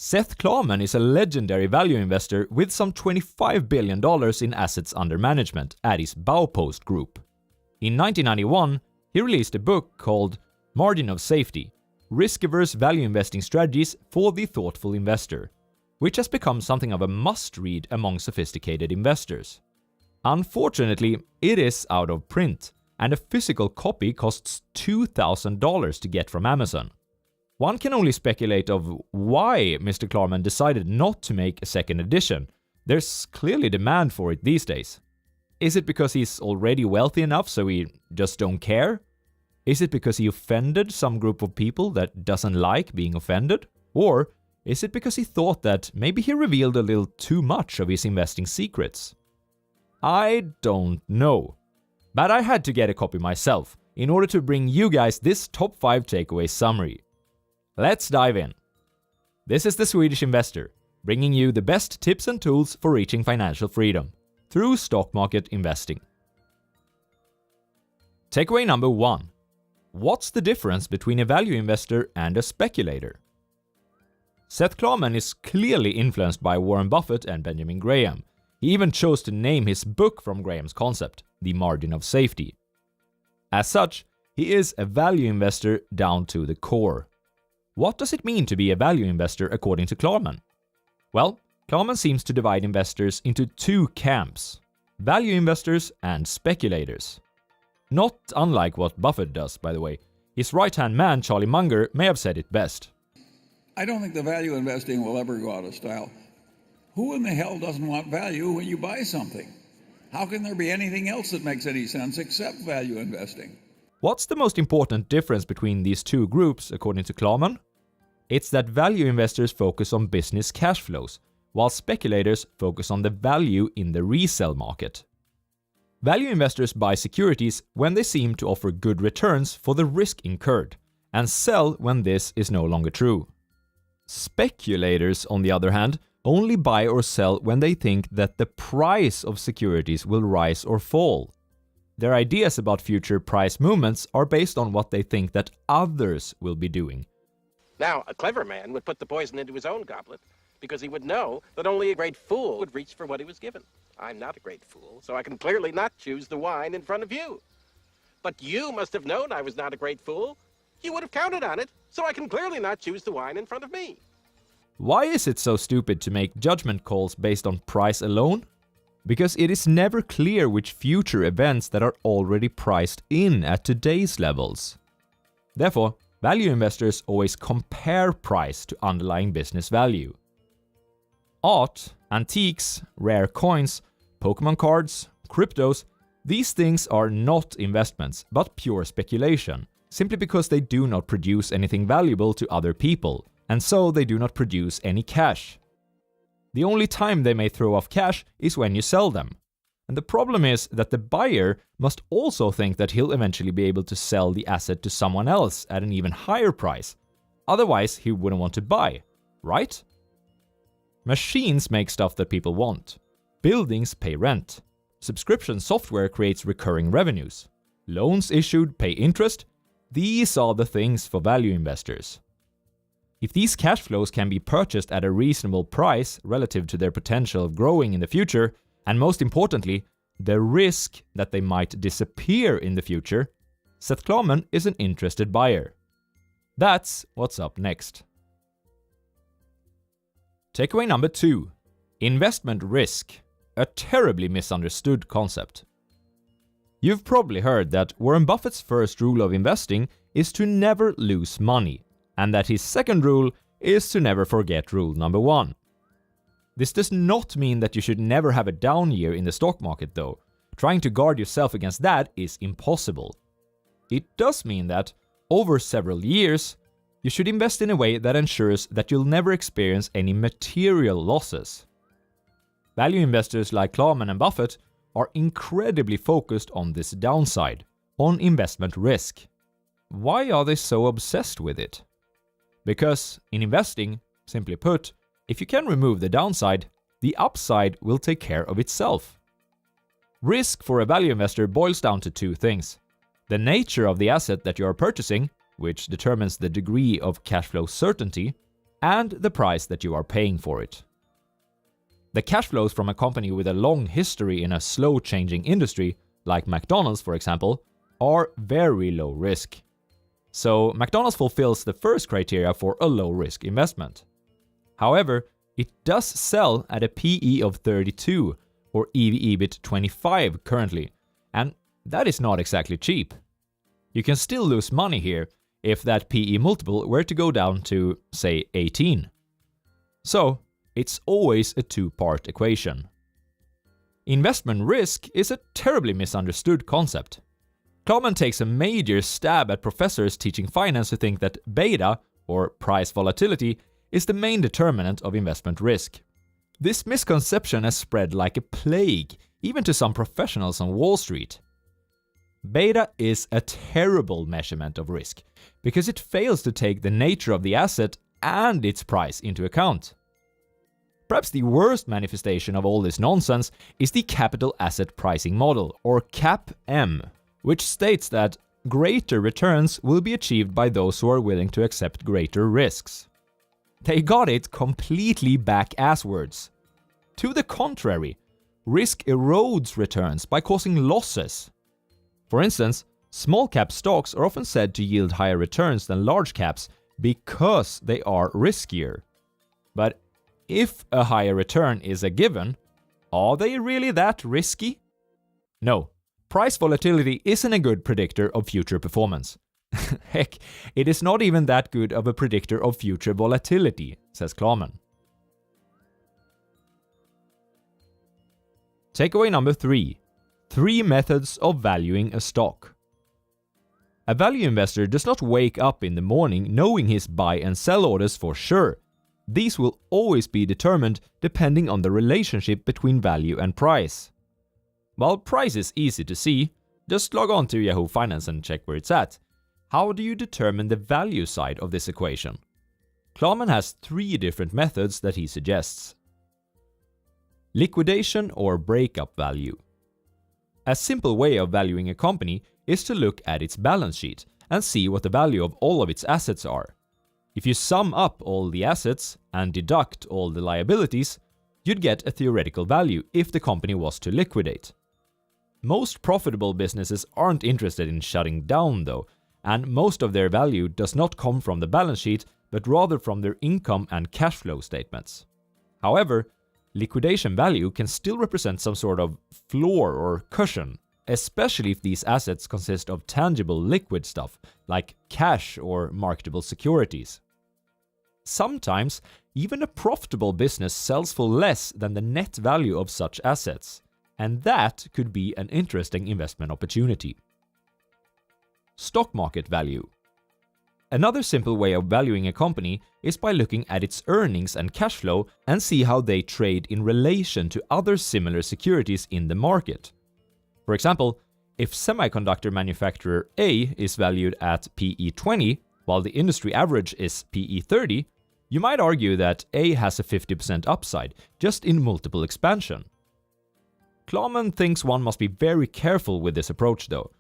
Seth Karman is a legendary value investor with some $25 billion in assets under management at his Baupost group. In 1991, he released a book called Margin of Safety: Risk-Averse Value Investing Strategies for the Thoughtful Investor, which has become something of a must-read among sophisticated investors. Unfortunately, it is out of print, and a physical copy costs $2,000 to get from Amazon. One can only speculate of why Mr. Karman decided not to make a second edition. There's clearly demand for it these days. Is it because he's already wealthy enough so he just don't care? Is it because he offended some group of people that doesn't like being offended? Or is it because he thought that maybe he revealed a little too much of his investing secrets? I don't know. But I had to get a copy myself in order to bring you guys this top 5 takeaway summary. Let's dive in. This is the Swedish Investor, bringing you the best tips and tools for reaching financial freedom through stock market investing. Takeaway number 1. What's the difference between a value investor and a speculator? Seth Karman is clearly influenced by Warren Buffett and Benjamin Graham. He even chose to name his book from Graham's concept, The Margin of Safety. As such, he is a value investor down to the core. What does it mean to be a value investor according to Karman? Well, Karman seems to divide investors into 2 camps: value investors and speculators. Not unlike what Buffett does, by the way. His right-hand man, Charlie Munger, may have said it best. I don't think the value investing will ever go out of style. Who in the hell doesn't want value when you buy something? How can there be anything else that makes any sense except value investing? What's the most important difference between these 2 groups, according to Karman? It's that value investors focus on business cash flows, while speculators focus on the value in the resale market. Value investors buy securities when they seem to offer good returns for the risk incurred, and sell when this is no longer true. Speculators, on the other hand, only buy or sell when they think that the price of securities will rise or fall. Their ideas about future price movements are based on what they think that others will be doing. Now, a clever man would put the poison into his own goblet because he would know that only a great fool would reach for what he was given. I'm not a great fool, so I can clearly not choose the wine in front of you. But you must have known I was not a great fool. You would have counted on it, so I can clearly not choose the wine in front of me. Why is it so stupid to make judgment calls based on price alone? Because it is never clear which future events that are already priced in at today's levels. Therefore, value investors always compare price to underlying business value. Art, antiques, rare coins, Pokemon cards, cryptos, these things are not investments, but pure speculation, simply because they do not produce anything valuable to other people, and so they do not produce any cash. The only time they may throw off cash is when you sell them. And the problem is that the buyer must also think that he'll eventually be able to sell the asset to someone else at an even higher price. Otherwise, he wouldn't want to buy, right? Machines make stuff that people want. Buildings pay rent. Subscription software creates recurring revenues. Loans issued pay interest. These are the things for value investors. If these cash flows can be purchased at a reasonable price relative to their potential of growing in the future, and most importantly, the risk that they might disappear in the future, Seth Karman is an interested buyer. That's what's up next. Takeaway number 2. Investment risk. A terribly misunderstood concept. You've probably heard that Warren Buffett's first rule of investing is to never lose money, and that his second rule is to never forget rule number 1. This does not mean that you should never have a down year in the stock market though. Trying to guard yourself against that is impossible. It does mean that, over several years, you should invest in a way that ensures that you'll never experience any material losses. Value investors like Karman and Buffett are incredibly focused on this downside, on investment risk. Why are they so obsessed with it? Because in investing, simply put, if you can remove the downside, the upside will take care of itself. Risk for a value investor boils down to 2 things: the nature of the asset that you are purchasing, which determines the degree of cash flow certainty, and the price that you are paying for it. The cash flows from a company with a long history in a slow-changing industry, like McDonald's for example, are very low risk. So McDonald's fulfills the first criteria for a low-risk investment. However, it does sell at a PE of 32 or EV/EBIT 25 currently, and that is not exactly cheap. You can still lose money here if that PE multiple were to go down to, say, 18. So, it's always a two-part equation. Investment risk is a terribly misunderstood concept. Karman takes a major stab at professors teaching finance who think that beta, or price volatility, is the main determinant of investment risk. This misconception has spread like a plague, even to some professionals on Wall Street. Beta is a terrible measurement of risk, because it fails to take the nature of the asset and its price into account. Perhaps the worst manifestation of all this nonsense is the capital asset pricing model, or CAPM, which states that greater returns will be achieved by those who are willing to accept greater risks. They got it completely back-asswards. To the contrary, risk erodes returns by causing losses. For instance, small-cap stocks are often said to yield higher returns than large caps because they are riskier. But if a higher return is a given, are they really that risky? No, price volatility isn't a good predictor of future performance. Heck, it is not even that good of a predictor of future volatility, says Karman. Takeaway number 3. 3 methods of valuing a stock. A value investor does not wake up in the morning knowing his buy and sell orders for sure. These will always be determined depending on the relationship between value and price. While price is easy to see, just log on to Yahoo Finance and check where it's at. How do you determine the value side of this equation? Karman has 3 different methods that he suggests. Liquidation or breakup value. A simple way of valuing a company is to look at its balance sheet and see what the value of all of its assets are. If you sum up all the assets and deduct all the liabilities, you'd get a theoretical value if the company was to liquidate. Most profitable businesses aren't interested in shutting down though, and most of their value does not come from the balance sheet, but rather from their income and cash flow statements. However, liquidation value can still represent some sort of floor or cushion, especially if these assets consist of tangible liquid stuff, like cash or marketable securities. Sometimes, even a profitable business sells for less than the net value of such assets, and that could be an interesting investment opportunity. Stock market value. Another simple way of valuing a company is by looking at its earnings and cash flow and see how they trade in relation to other similar securities in the market. For example, if semiconductor manufacturer A is valued at PE 20, while the industry average is PE 30, you might argue that A has a 50% upside, just in multiple expansion. Karman thinks one must be very careful with this approach though.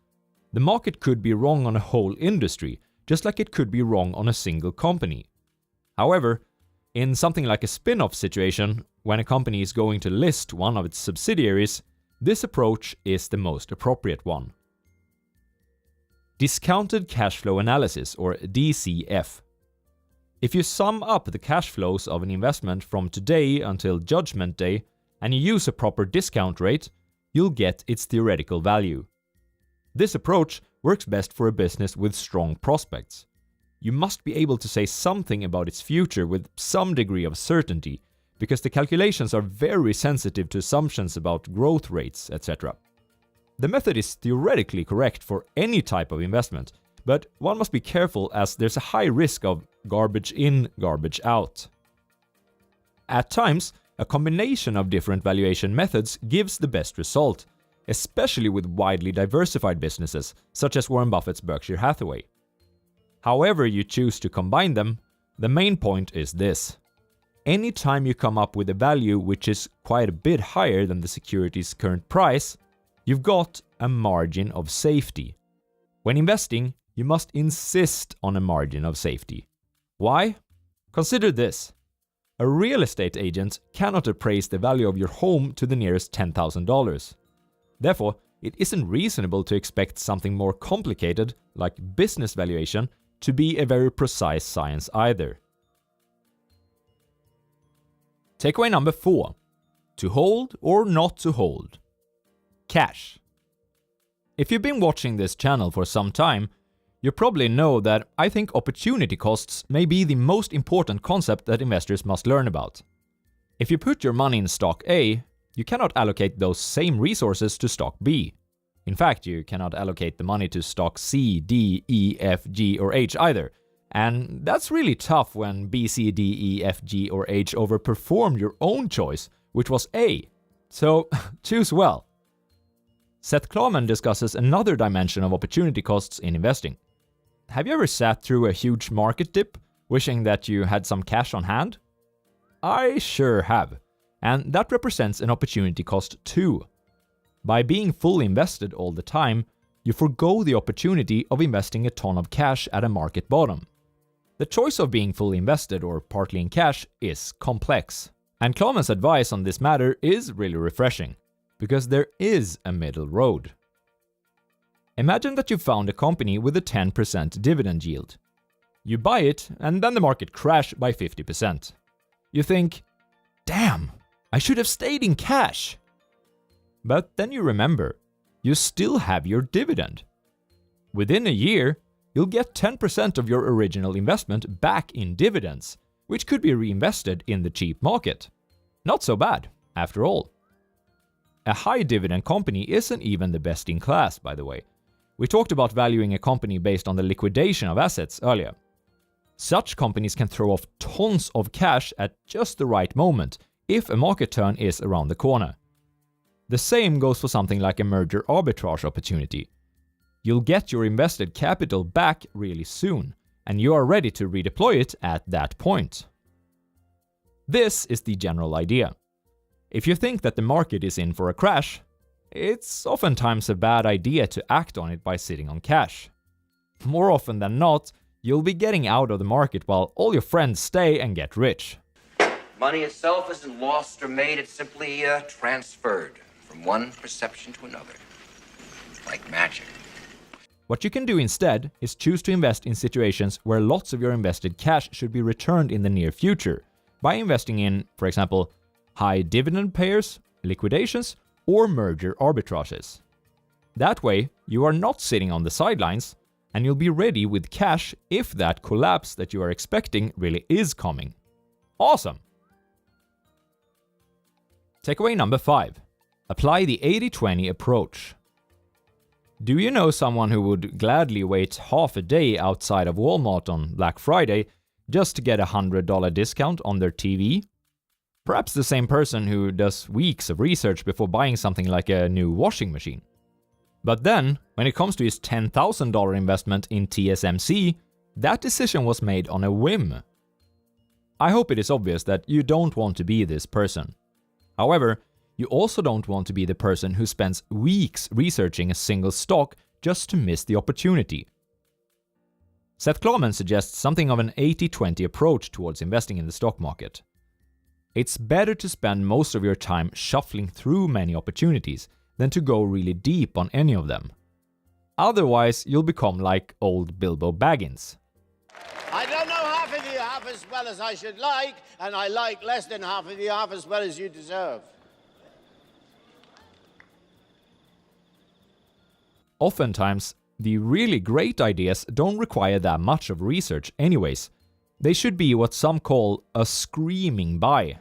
The market could be wrong on a whole industry, just like it could be wrong on a single company. However, in something like a spin-off situation, when a company is going to list one of its subsidiaries, this approach is the most appropriate one. Discounted cash flow analysis, or DCF. If you sum up the cash flows of an investment from today until Judgment Day, and you use a proper discount rate, you'll get its theoretical value. This approach works best for a business with strong prospects. You must be able to say something about its future with some degree of certainty, because the calculations are very sensitive to assumptions about growth rates, etc. The method is theoretically correct for any type of investment, but one must be careful as there's a high risk of garbage in, garbage out. At times, a combination of different valuation methods gives the best result, especially with widely diversified businesses, such as Warren Buffett's Berkshire Hathaway. However you choose to combine them, the main point is this. Anytime you come up with a value which is quite a bit higher than the security's current price, you've got a margin of safety. When investing, you must insist on a margin of safety. Why? Consider this. A real estate agent cannot appraise the value of your home to the nearest $10,000. Therefore, it isn't reasonable to expect something more complicated, like business valuation, to be a very precise science either. Takeaway number 4. To hold or not to hold. Cash. If you've been watching this channel for some time, you probably know that I think opportunity costs may be the most important concept that investors must learn about. If you put your money in stock A, you cannot allocate those same resources to stock B. In fact, you cannot allocate the money to stock C, D, E, F, G, or H either. And that's really tough when B, C, D, E, F, G, or H overperformed your own choice, which was A. So choose well. Seth Karman discusses another dimension of opportunity costs in investing. Have you ever sat through a huge market dip, wishing that you had some cash on hand? I sure have, and that represents an opportunity cost too. By being fully invested all the time, you forgo the opportunity of investing a ton of cash at a market bottom. The choice of being fully invested or partly in cash is complex, and Karman's advice on this matter is really refreshing, because there is a middle road. Imagine that you found a company with a 10% dividend yield. You buy it, and then the market crashes by 50%. You think, damn, I should have stayed in cash. But then you remember, you still have your dividend. Within a year, you'll get 10% of your original investment back in dividends, which could be reinvested in the cheap market. Not so bad, after all. A high dividend company isn't even the best in class, by the way. We talked about valuing a company based on the liquidation of assets earlier. Such companies can throw off tons of cash at just the right moment if a market turn is around the corner. The same goes for something like a merger arbitrage opportunity. You'll get your invested capital back really soon, and you are ready to redeploy it at that point. This is the general idea. If you think that the market is in for a crash, it's oftentimes a bad idea to act on it by sitting on cash. More often than not, you'll be getting out of the market while all your friends stay and get rich. Money itself isn't lost or made, it's simply transferred from one perception to another, like magic. What you can do instead is choose to invest in situations where lots of your invested cash should be returned in the near future, by investing in, for example, high dividend payers, liquidations, or merger arbitrages. That way, you are not sitting on the sidelines, and you'll be ready with cash if that collapse that you are expecting really is coming. Awesome! Takeaway number 5. Apply the 80-20 approach. Do you know someone who would gladly wait half a day outside of Walmart on Black Friday just to get a $100 discount on their TV? Perhaps the same person who does weeks of research before buying something like a new washing machine. But then, when it comes to his $10,000 investment in TSMC, that decision was made on a whim. I hope it is obvious that you don't want to be this person. However, you also don't want to be the person who spends weeks researching a single stock just to miss the opportunity. Seth Karman suggests something of an 80-20 approach towards investing in the stock market. It's better to spend most of your time shuffling through many opportunities than to go really deep on any of them. Otherwise, you'll become like old Bilbo Baggins. I don't know half of you half as well as I should like, and I like less than half of you half as well as you deserve. Oftentimes, the really great ideas don't require that much of research anyways. They should be what some call a screaming buy.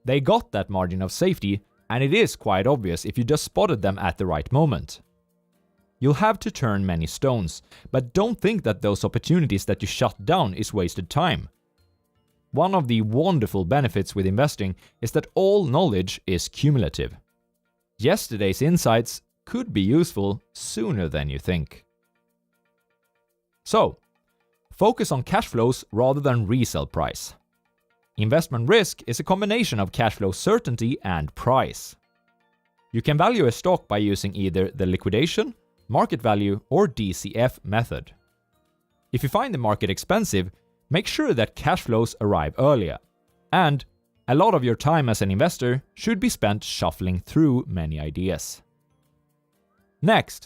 They got that margin of safety, and it is quite obvious if you just spotted them at the right moment. You'll have to turn many stones, but don't think that those opportunities that you shut down is wasted time. One of the wonderful benefits with investing is that all knowledge is cumulative. Yesterday's insights could be useful sooner than you think. So, focus on cash flows rather than resale price. Investment risk is a combination of cash flow certainty and price. You can value a stock by using either the liquidation, market value, or DCF method. If you find the market expensive, Make sure that cash flows arrive earlier. And a lot of your time as an investor should be spent shuffling through many ideas. Next,